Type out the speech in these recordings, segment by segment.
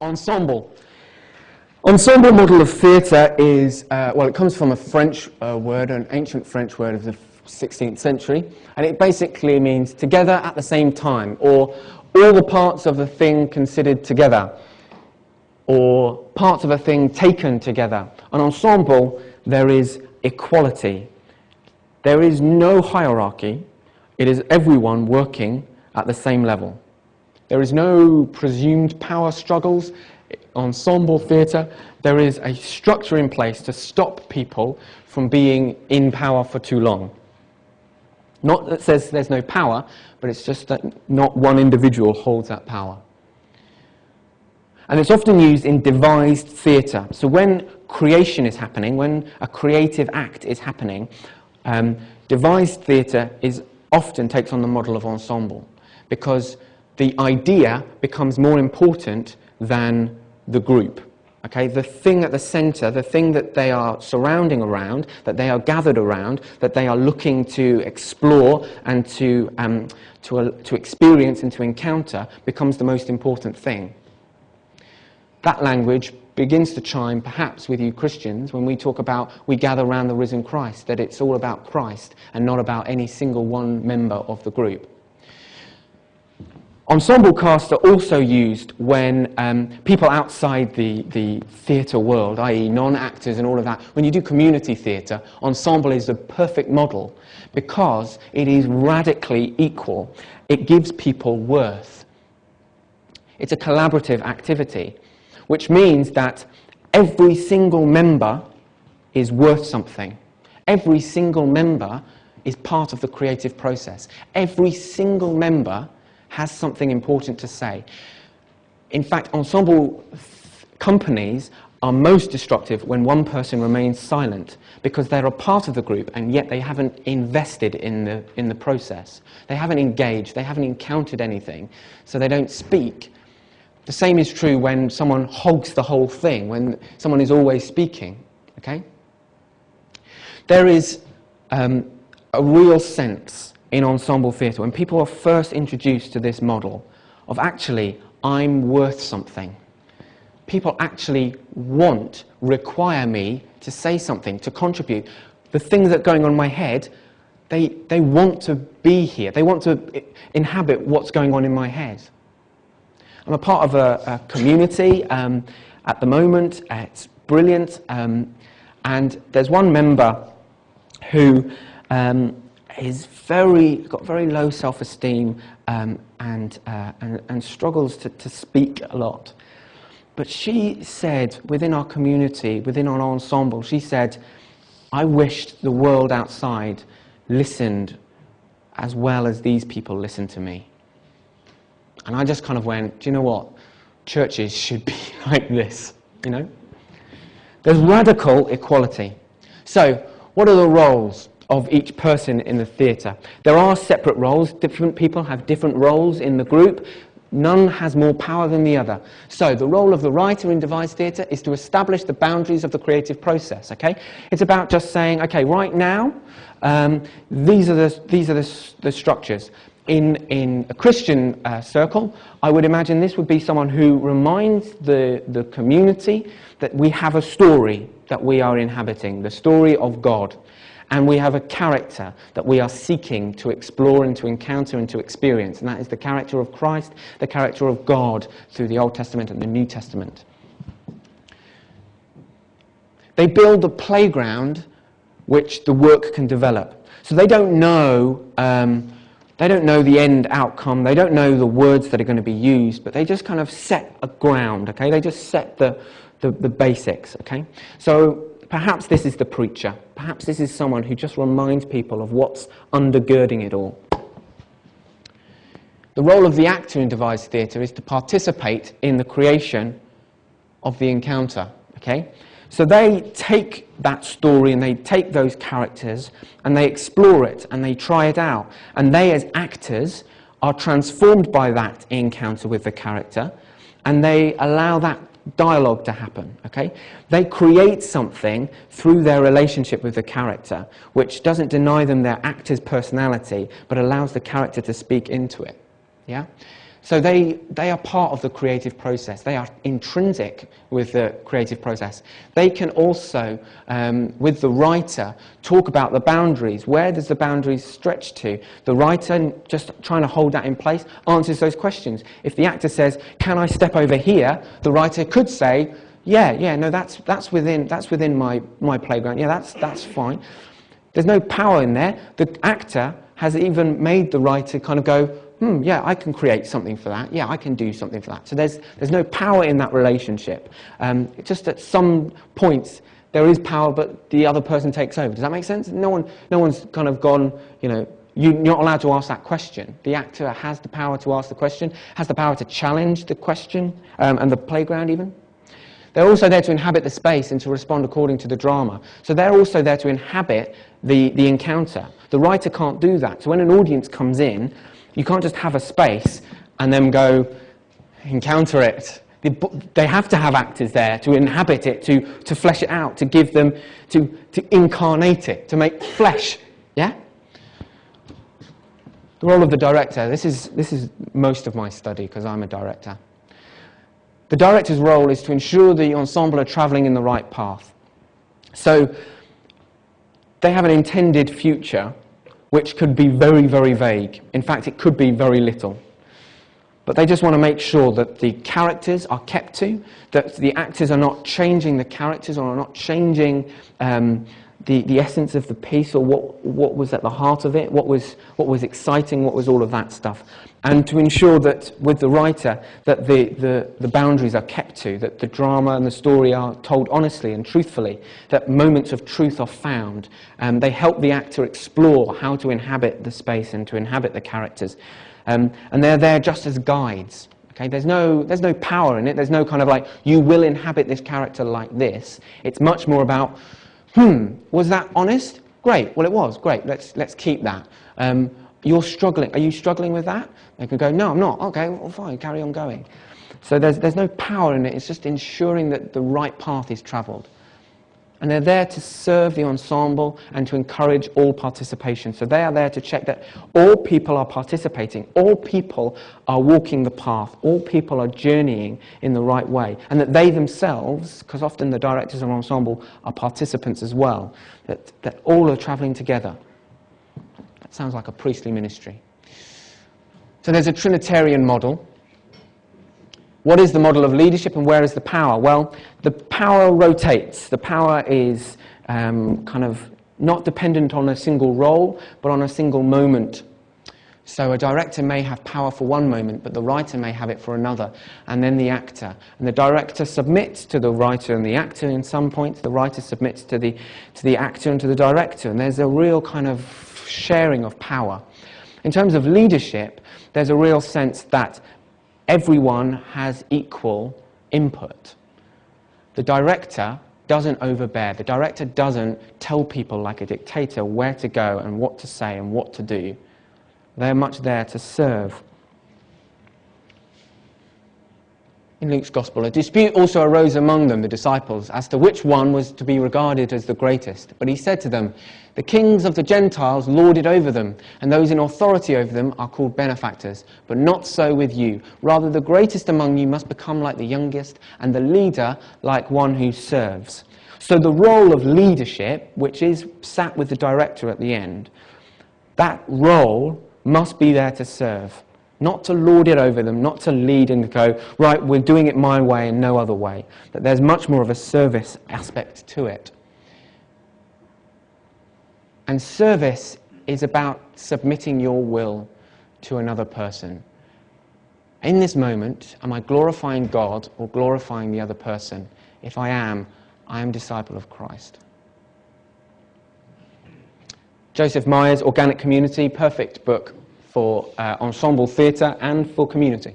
Ensemble. Ensemble model of theatre is, it comes from a French word, an ancient French word of the 16th century, and it basically means together at the same time, or all the parts of a thing considered together, or parts of a thing taken together. An ensemble, there is equality. There is no hierarchy. It is everyone working at the same level. There is no presumed power struggles. Ensemble theatre, there is a structure in place to stop people from being in power for too long. Not that says there's no power, but it's just that not one individual holds that power. And it's often used in devised theatre. So when creation is happening, when a creative act is happening, devised theatre often takes on the model of ensemble, because the idea becomes more important than the group. Okay, the thing at the centre, the thing that they are surrounding around, that they are gathered around, that they are looking to explore and to experience and to encounter, becomes the most important thing. That language begins to chime perhaps with you Christians when we talk about we gather around the risen Christ, that it's all about Christ and not about any single one member of the group. Ensemble casts are also used when people outside the theatre world, i.e. non-actors and all of that, when you do community theatre, ensemble is the perfect model because it is radically equal. It gives people worth. It's a collaborative activity, which means that every single member is worth something. Every single member is part of the creative process. Every single member has something important to say. In fact, ensemble companies are most destructive when one person remains silent because they're a part of the group and yet they haven't invested in the process. They haven't engaged, they haven't encountered anything, so they don't speak. The same is true when someone hogs the whole thing, when someone is always speaking. Okay? There is a real sense in ensemble theatre, when people are first introduced to this model of actually, I'm worth something. People actually require me to say something, to contribute. The things that are going on in my head, they want to be here. They want to inhabit what's going on in my head. I'm a part of a community at the moment. It's brilliant. And there's one member who got very low self-esteem and struggles to speak a lot. But she said, within our community, within our ensemble, she said, I wished the world outside listened as well as these people listen to me. And I just kind of went, do you know what? Churches should be like this, you know? There's radical equality. So, what are the roles of each person in the theatre? There are separate roles. Different people have different roles in the group. None has more power than the other. So the role of the writer in devised theatre is to establish the boundaries of the creative process. Okay, it's about just saying, okay, right now, these are the structures. In a Christian circle, I would imagine this would be someone who reminds the community that we have a story that we are inhabiting, the story of God. And we have a character that we are seeking to explore and to encounter and to experience. And that is the character of Christ, the character of God through the Old Testament and the New Testament. They build the playground which the work can develop. So they don't know the end outcome. They don't know the words that are going to be used, but they just kind of set a ground, okay? They just set the basics, okay? So perhaps this is the preacher. Perhaps this is someone who just reminds people of what's undergirding it all. The role of the actor in devised theatre is to participate in the creation of the encounter. Okay? So they take that story and they take those characters and they explore it and they try it out. And they, as actors, are transformed by that encounter with the character and they allow that dialogue to happen, okay? They create something through their relationship with the character, which doesn't deny them their actor's personality, but allows the character to speak into it, yeah? So they are part of the creative process. They are intrinsic with the creative process. They can also, with the writer, talk about the boundaries. Where does the boundaries stretch to? The writer, just trying to hold that in place, answers those questions. If the actor says, "Can I step over here?" the writer could say, "Yeah, no, that's within my playground. Yeah, that's fine." There's no power in there. The actor has even made the writer kind of go, yeah, I can create something for that. Yeah, I can do something for that. So there's no power in that relationship. Just at some points there is power, but the other person takes over. Does that make sense? No one's kind of gone, you're not allowed to ask that question. The actor has the power to ask the question, has the power to challenge the question, and the playground even. They're also there to inhabit the space and to respond according to the drama. So they're also there to inhabit the encounter. The writer can't do that. So when an audience comes in, you can't just have a space and then go encounter it. They have to have actors there to inhabit it, to flesh it out, to give them, to incarnate it, to make flesh. Yeah? The role of the director. This is most of my study because I'm a director. The director's role is to ensure the ensemble are travelling in the right path. So they have an intended future which could be very, very vague. In fact, it could be very little. But they just want to make sure that the characters are kept to, that the actors are not changing the characters or are not changing the essence of the piece or what was at the heart of it, what was exciting, what was all of that stuff. And to ensure that with the writer that the boundaries are kept to, that the drama and the story are told honestly and truthfully, that moments of truth are found, and they help the actor explore how to inhabit the space and to inhabit the characters. And they're there just as guides. Okay? There's no power in it. There's no kind of like, you will inhabit this character like this. It's much more about, was that honest? Great. Well, it was. Great. Let's keep that. You're struggling. Are you struggling with that? They can go, no, I'm not. Okay, well, fine. Carry on going. So there's no power in it. It's just ensuring that the right path is travelled. And they're there to serve the ensemble and to encourage all participation. So they are there to check that all people are participating, all people are walking the path, all people are journeying in the right way, and that they themselves, because often the directors of an ensemble are participants as well, that all are travelling together. That sounds like a priestly ministry. So there's a Trinitarian model. What is the model of leadership and where is the power? Well, the power rotates. The power is kind of not dependent on a single role, but on a single moment. So a director may have power for one moment, but the writer may have it for another, and then the actor. And the director submits to the writer and the actor in some points. The writer submits to the actor and to the director. And there's a real kind of sharing of power. In terms of leadership, there's a real sense that everyone has equal input. The director doesn't overbear. The director doesn't tell people like a dictator where to go and what to say and what to do. They're much there to serve. In Luke's Gospel, a dispute also arose among them, the disciples, as to which one was to be regarded as the greatest. But he said to them, "The kings of the Gentiles lord it over them, and those in authority over them are called benefactors. But not so with you. Rather, the greatest among you must become like the youngest, and the leader like one who serves." So the role of leadership, which is sat with the director at the end, that role must be there to serve. Not to lord it over them, not to lead and go, right, we're doing it my way and no other way. That there's much more of a service aspect to it. And service is about submitting your will to another person. In this moment, am I glorifying God or glorifying the other person? If I am a disciple of Christ. Joseph Meyer's Organic Community, perfect book for ensemble theatre and for community.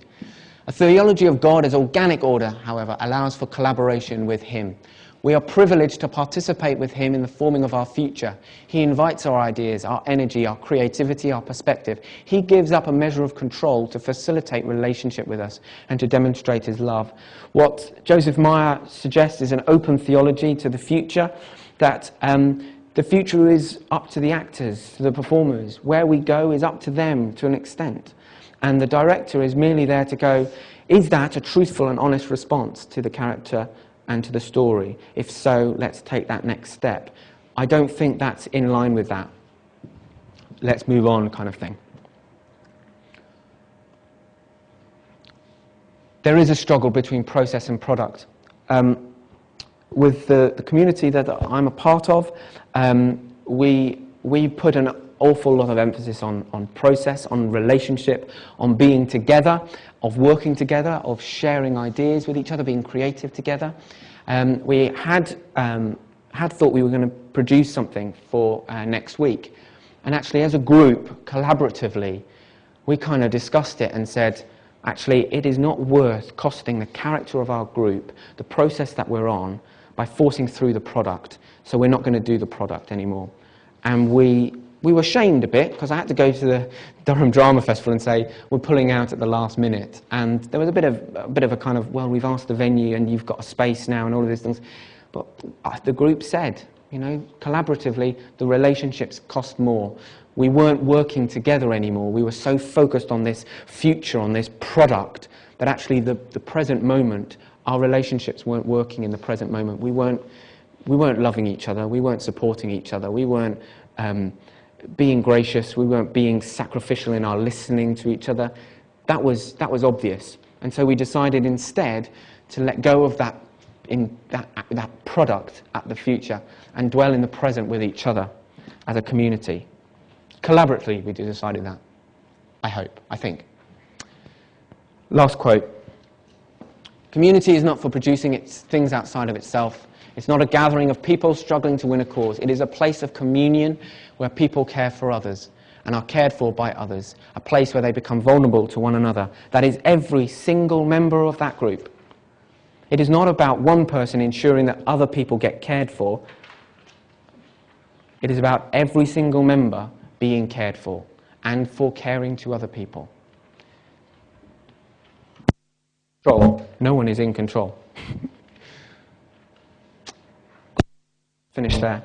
A theology of God as organic order, however, allows for collaboration with Him. We are privileged to participate with Him in the forming of our future. He invites our ideas, our energy, our creativity, our perspective. He gives up a measure of control to facilitate relationship with us and to demonstrate His love. What Joseph Meyer suggests is an open theology to the future, that the future is up to the actors, to the performers. Where we go is up to them to an extent. And the director is merely there to go, is that a truthful and honest response to the character and to the story? If so, let's take that next step. I don't think that's in line with that. Let's move on kind of thing. There is a struggle between process and product. With the community that I'm a part of, we put an awful lot of emphasis on process, on relationship, on being together, of working together, of sharing ideas with each other, being creative together. We had thought we were going to produce something for next week. And actually, as a group, collaboratively, we kind of discussed it and said, actually, it is not worth costing the character of our group, the process that we're on, by forcing through the product. So we're not going to do the product anymore. And we were shamed a bit, because I had to go to the Durham Drama Festival and say, we're pulling out at the last minute. And there was a bit of a kind of, well, we've asked the venue and you've got a space now and all of these things. But the group said, you know, collaboratively, the relationships cost more. We weren't working together anymore. We were so focused on this future, on this product, that actually the present moment, our relationships weren't working in the present moment. We weren't loving each other. We weren't supporting each other. We weren't being gracious. We weren't being sacrificial in our listening to each other. That was obvious. And so we decided instead to let go of that product at the future and dwell in the present with each other as a community. Collaboratively, we decided that. I think. Last quote. Community is not for producing things outside of itself. It's not a gathering of people struggling to win a cause. It is a place of communion where people care for others and are cared for by others. A place where they become vulnerable to one another. That is every single member of that group. It is not about one person ensuring that other people get cared for. It is about every single member being cared for and for caring to other people. Control. No one is in control. Finish there.